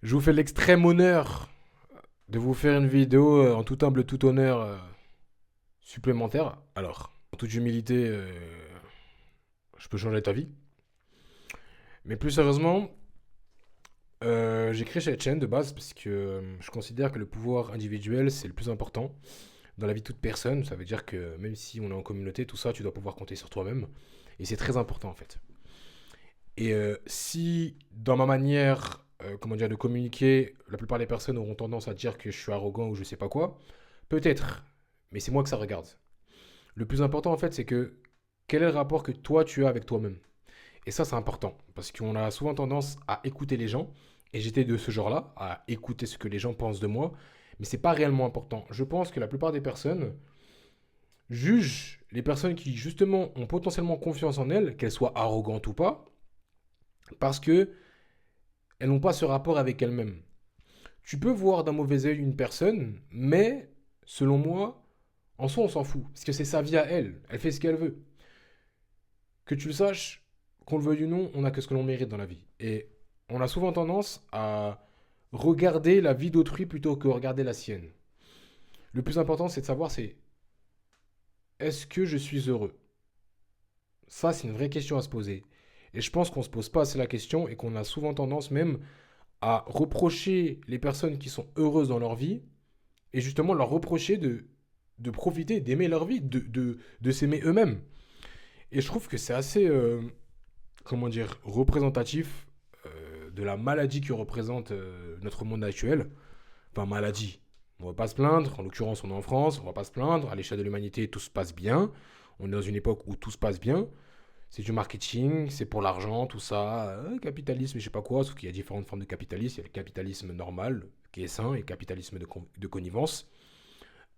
Je vous fais l'extrême honneur de vous faire une vidéo en tout humble, tout honneur supplémentaire. Alors, en toute humilité, je peux changer ta vie. Mais plus sérieusement, j'ai créé cette chaîne de base parce que je considère que le pouvoir individuel, c'est le plus important dans la vie de toute personne. Ça veut dire que même si on est en communauté, tout ça, tu dois pouvoir compter sur toi-même. Et c'est très important en fait. Et si dans ma manière, comment dire, de communiquer, la plupart des personnes auront tendance à dire que je suis arrogant ou je sais pas quoi, peut-être, mais c'est moi que ça regarde. Le plus important en fait, c'est que quel est le rapport que toi tu as avec toi-même. Et ça, c'est important parce qu'on a souvent tendance à écouter les gens. Et j'étais de ce genre-là, à écouter ce que les gens pensent de moi, mais c'est pas réellement important. Je pense que la plupart des personnes jugent les personnes qui justement ont potentiellement confiance en elles, qu'elles soient arrogantes ou pas, parce que elles n'ont pas ce rapport avec elles-mêmes. Tu peux voir d'un mauvais œil une personne, mais selon moi, en soi, on s'en fout. Parce que c'est sa vie à elle. Elle fait ce qu'elle veut. Que tu le saches, qu'on le veuille ou non, on n'a que ce que l'on mérite dans la vie. Et on a souvent tendance à regarder la vie d'autrui plutôt que regarder la sienne. Le plus important, c'est de savoir, c'est est-ce que je suis heureux? Ça, c'est une vraie question à se poser. Et je pense qu'on ne se pose pas assez la question et qu'on a souvent tendance même à reprocher les personnes qui sont heureuses dans leur vie et justement leur reprocher de profiter, d'aimer leur vie, de s'aimer eux-mêmes. Et je trouve que c'est assez, comment dire, représentatif de la maladie que représente notre monde actuel. Enfin, maladie. On va pas se plaindre, en l'occurrence on est en France, on va pas se plaindre, à l'échelle de l'humanité tout se passe bien, on est dans une époque où tout se passe bien, c'est du marketing, c'est pour l'argent, tout ça, capitalisme, je sais pas quoi, sauf qu'il y a différentes formes de capitalisme, il y a le capitalisme normal, qui est sain, et le capitalisme de connivence.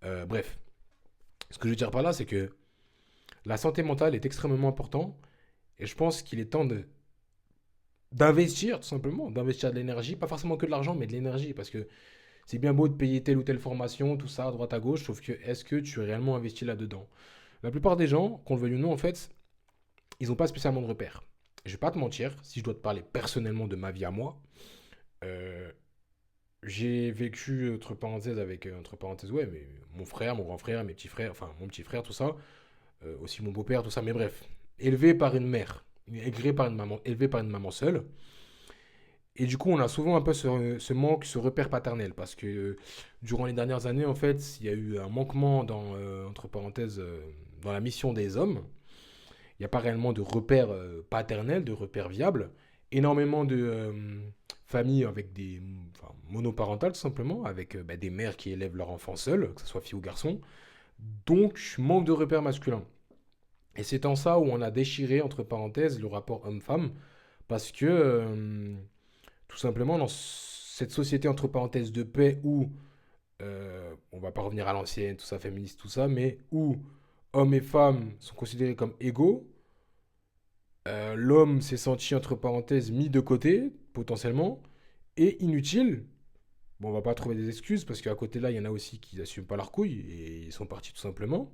Bref, ce que je veux dire par là, c'est que la santé mentale est extrêmement importante et je pense qu'il est temps d'investir, tout simplement, d'investir de l'énergie, pas forcément que de l'argent, mais de l'énergie, parce que c'est bien beau de payer telle ou telle formation, tout ça, à droite à gauche, sauf que est-ce que tu es réellement investi là-dedans? La plupart des gens, qu'on le veuille ou non, en fait, ils n'ont pas spécialement de repères. Je vais pas te mentir, si je dois te parler personnellement de ma vie à moi, euh, j'ai vécu, entre parenthèses, avec, entre parenthèses, ouais, mais mon frère, mon grand frère, mes petits frères, enfin, mon petit frère, tout ça, aussi mon beau-père, tout ça, mais bref, élevé par une mère, élevé par une maman, élevé par une maman seule. Et du coup, on a souvent un peu ce manque, ce repère paternel, parce que durant les dernières années, en fait, il y a eu un manquement dans, entre parenthèses, dans la mission des hommes. Il n'y a pas réellement de repères paternels, de repères viables. Énormément de familles avec des, enfin, monoparentales, tout simplement, avec bah, des mères qui élèvent leurs enfants seuls, que ce soit fille ou garçon. Donc, manque de repères masculins. Et c'est en ça où on a déchiré, entre parenthèses, le rapport homme-femme, parce que, tout simplement, dans cette société, entre parenthèses, de paix, où, on va pas revenir à l'ancienne, tout ça, féministe, tout ça, mais où hommes et femmes sont considérés comme égaux, l'homme s'est senti, entre parenthèses, mis de côté, potentiellement, et inutile. Bon, on va pas trouver des excuses, parce qu'à côté là, il y en a aussi qui n'assument pas leur couille, et ils sont partis tout simplement.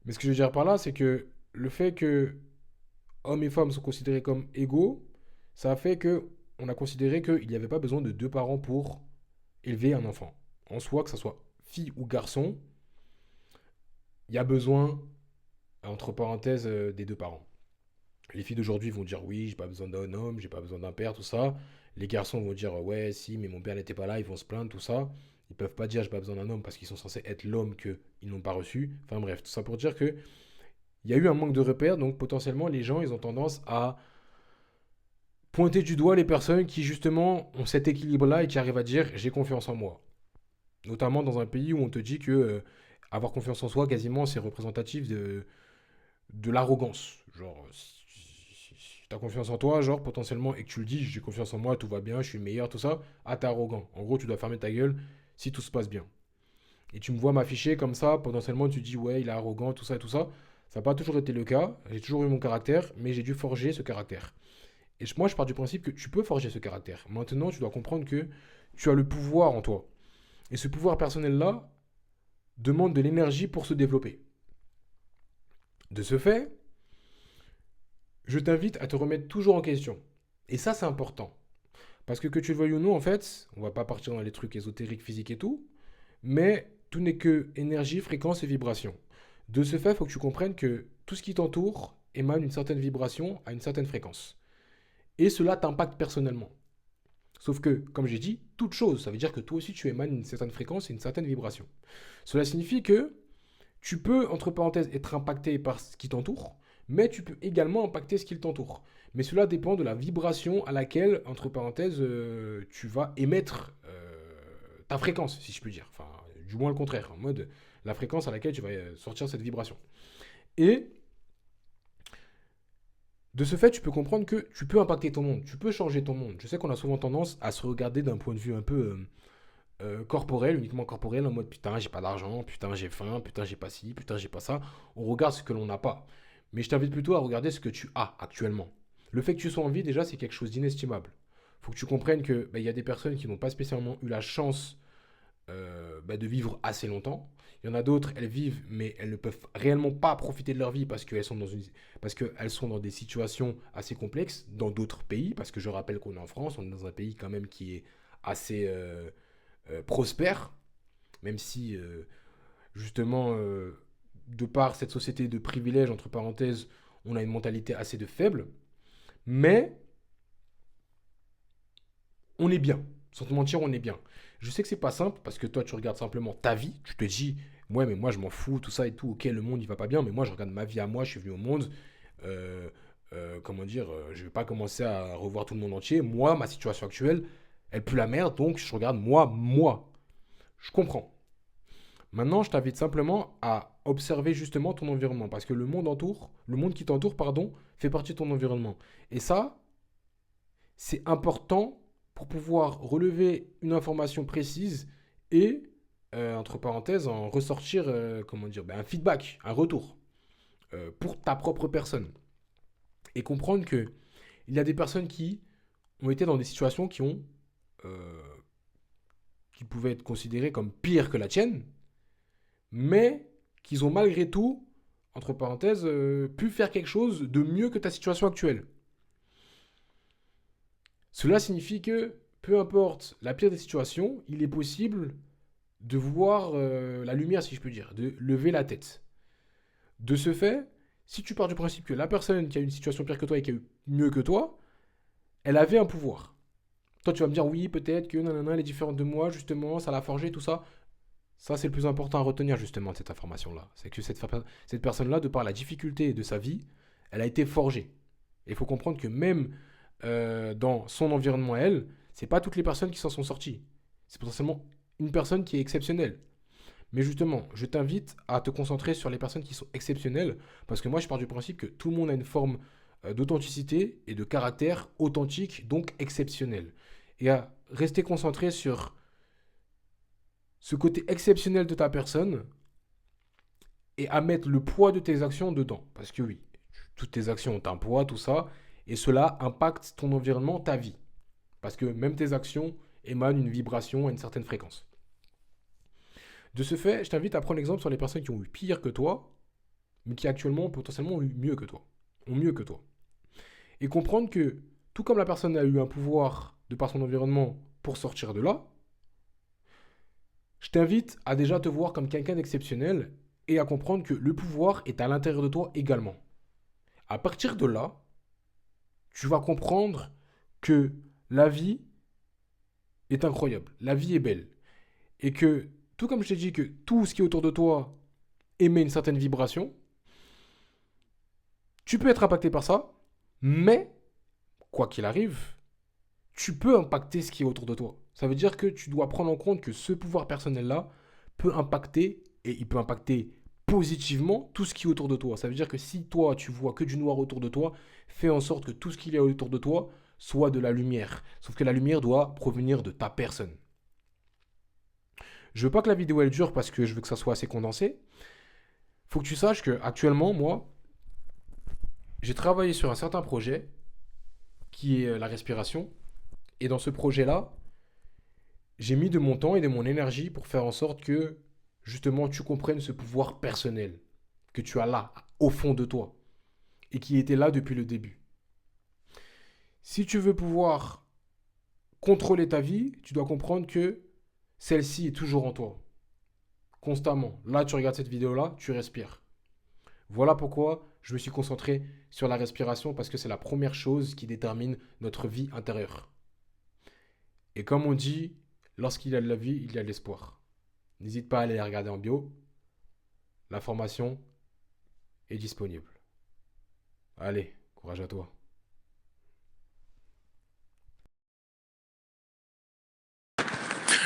Mais ce que je veux dire par là, c'est que le fait que hommes et femmes sont considérés comme égaux, ça a fait que on a considéré qu'il n'y avait pas besoin de deux parents pour élever un enfant. En soi, que ce soit fille ou garçon, il y a besoin, entre parenthèses, des deux parents. Les filles d'aujourd'hui vont dire oui, j'ai pas besoin d'un homme, j'ai pas besoin d'un père, tout ça. Les garçons vont dire ouais, si, mais mon père n'était pas là, ils vont se plaindre, tout ça. Ils peuvent pas dire j'ai pas besoin d'un homme parce qu'ils sont censés être l'homme qu'ils n'ont pas reçu. Enfin bref, tout ça pour dire que il y a eu un manque de repères, donc potentiellement les gens ils ont tendance à pointer du doigt les personnes qui justement ont cet équilibre-là et qui arrivent à dire j'ai confiance en moi. Notamment dans un pays où on te dit que avoir confiance en soi, quasiment, c'est représentatif de l'arrogance. Genre, si tu as confiance en toi, genre, potentiellement, et que tu le dis, j'ai confiance en moi, tout va bien, je suis le meilleur, tout ça, ah, t'es arrogant. En gros, tu dois fermer ta gueule si tout se passe bien. Et tu me vois m'afficher comme ça, potentiellement, tu dis, ouais, il est arrogant, tout ça et tout ça. Ça n'a pas toujours été le cas, j'ai toujours eu mon caractère, mais j'ai dû forger ce caractère. Et moi, je pars du principe que tu peux forger ce caractère. Maintenant, tu dois comprendre que tu as le pouvoir en toi. Et ce pouvoir personnel-là demande de l'énergie pour se développer. De ce fait, je t'invite à te remettre toujours en question. Et ça, c'est important. Parce que tu le veuilles ou non, en fait, on va pas partir dans les trucs ésotériques, physiques et tout, mais tout n'est que énergie, fréquence et vibration. De ce fait, il faut que tu comprennes que tout ce qui t'entoure émane une certaine vibration à une certaine fréquence. Et cela t'impacte personnellement. Sauf que, comme j'ai dit, toute chose, ça veut dire que toi aussi tu émanes une certaine fréquence et une certaine vibration. Cela signifie que tu peux, entre parenthèses, être impacté par ce qui t'entoure, mais tu peux également impacter ce qui t'entoure. Mais cela dépend de la vibration à laquelle, entre parenthèses, tu vas émettre ta fréquence, si je puis dire. Enfin, du moins le contraire, en mode la fréquence à laquelle tu vas sortir cette vibration. Et de ce fait, tu peux comprendre que tu peux impacter ton monde, tu peux changer ton monde. Je sais qu'on a souvent tendance à se regarder d'un point de vue un peu corporel, uniquement corporel, en mode putain, j'ai pas d'argent, putain, j'ai faim, putain, j'ai pas ci, putain, j'ai pas ça. On regarde ce que l'on n'a pas. Mais je t'invite plutôt à regarder ce que tu as actuellement. Le fait que tu sois en vie, déjà, c'est quelque chose d'inestimable. Faut que tu comprennes que y a des personnes qui n'ont pas spécialement eu la chance de vivre assez longtemps. Il y en a d'autres, elles vivent, mais elles ne peuvent réellement pas profiter de leur vie parce qu'elles sont dans des situations assez complexes dans d'autres pays. Parce que je rappelle qu'on est en France, on est dans un pays quand même qui est assez prospère, même si justement, de par cette société de privilèges, entre parenthèses, on a une mentalité assez de faible. Mais on est bien. Sans te mentir, on est bien. Je sais que c'est pas simple parce que toi, tu regardes simplement ta vie. Tu te dis, ouais, mais moi, je m'en fous, tout ça et tout. Ok, le monde, il va pas bien, mais moi, je regarde ma vie à moi. Je suis venu au monde. Euh, comment dire, je vais pas commencer à revoir tout le monde entier. Moi, ma situation actuelle, elle pue la merde, donc je regarde moi. Je comprends. Maintenant, je t'invite simplement à observer justement ton environnement parce que le monde qui t'entoure, pardon, fait partie de ton environnement. Et ça, c'est important pour pouvoir relever une information précise et, entre parenthèses, en ressortir, comment dire, un feedback, un retour pour ta propre personne. Et comprendre que il y a des personnes qui ont été dans des situations euh, qui pouvaient être considérées comme pires que la tienne, mais qu'ils ont malgré tout, entre parenthèses, pu faire quelque chose de mieux que ta situation actuelle. Cela signifie que, peu importe la pire des situations, il est possible de voir la lumière, si je peux dire, de lever la tête. De ce fait, si tu pars du principe que la personne qui a une situation pire que toi et qui a eu mieux que toi, elle avait un pouvoir. Toi, tu vas me dire, oui, peut-être que nanana, elle est différente de moi, justement, ça l'a forgé, tout ça. Ça, c'est le plus important à retenir, justement, de cette information-là. C'est que cette personne-là, de par la difficulté de sa vie, elle a été forgée. Et il faut comprendre que même dans son environnement, elle, c'est pas toutes les personnes qui s'en sont sorties. C'est potentiellement une personne qui est exceptionnelle. Mais justement, je t'invite à te concentrer sur les personnes qui sont exceptionnelles, parce que moi, je pars du principe que tout le monde a une forme d'authenticité et de caractère authentique, donc exceptionnel. Et à rester concentré sur ce côté exceptionnel de ta personne et à mettre le poids de tes actions dedans. Parce que oui, toutes tes actions ont un poids, tout ça, et cela impacte ton environnement, ta vie. Parce que même tes actions émanent une vibration à une certaine fréquence. De ce fait, je t'invite à prendre l'exemple sur les personnes qui ont eu pire que toi, mais qui actuellement potentiellement ont eu mieux que toi. Ont mieux que toi. Et comprendre que, tout comme la personne a eu un pouvoir de par son environnement pour sortir de là, je t'invite à déjà te voir comme quelqu'un d'exceptionnel et à comprendre que le pouvoir est à l'intérieur de toi également. À partir de là, tu vas comprendre que la vie est incroyable, la vie est belle. Et que, tout comme je t'ai dit que tout ce qui est autour de toi émet une certaine vibration, tu peux être impacté par ça, mais, quoi qu'il arrive, tu peux impacter ce qui est autour de toi. Ça veut dire que tu dois prendre en compte que ce pouvoir personnel-là peut impacter, et il peut impacter positivement tout ce qui est autour de toi. Ça veut dire que si toi, tu vois que du noir autour de toi, fais en sorte que tout ce qu'il y a autour de toi soit de la lumière. Sauf que la lumière doit provenir de ta personne. Je veux pas que la vidéo elle dure parce que je veux que ça soit assez condensé. Faut que tu saches que actuellement, moi, j'ai travaillé sur un certain projet qui est la respiration. Et dans ce projet-là, j'ai mis de mon temps et de mon énergie pour faire en sorte que, justement, tu comprennes ce pouvoir personnel que tu as là, au fond de toi, et qui était là depuis le début. Si tu veux pouvoir contrôler ta vie, tu dois comprendre que celle-ci est toujours en toi, constamment. Là, tu regardes cette vidéo-là, tu respires. Voilà pourquoi je me suis concentré sur la respiration, parce que c'est la première chose qui détermine notre vie intérieure. Et comme on dit, lorsqu'il y a de la vie, il y a de l'espoir. N'hésite pas à aller les regarder en bio. L'information est disponible. Allez, courage à toi.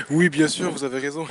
Oui, bien sûr, vous avez raison.